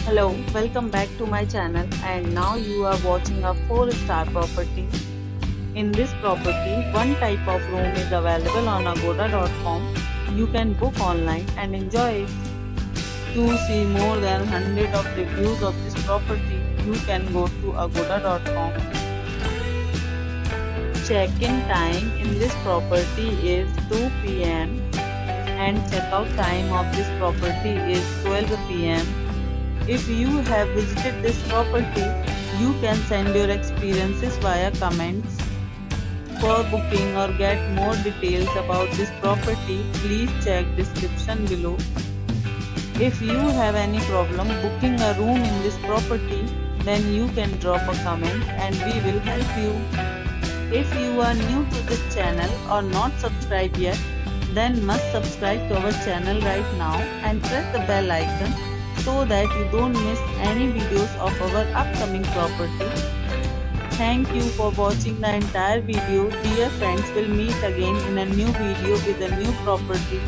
Hello, welcome back to my channel and now you are watching a 4-star property. In this property, one type of room is available on agoda.com. You can book online and enjoy it. To see more than 100 of reviews of this property, you can go to agoda.com. Check-in time in this property is 2 p.m. and check-out time of this property is 12 p.m. If you have visited this property, you can send your experiences via comments. For booking or get more details about this property, please check description below. If you have any problem booking a room in this property, then you can drop a comment and we will help you. If you are new to this channel or not subscribed yet, then must subscribe to our channel right now and press the bell icon so that you don't miss any videos of our upcoming property. Thank you for watching the entire video. Dear friends, will meet again in a new video with a new property.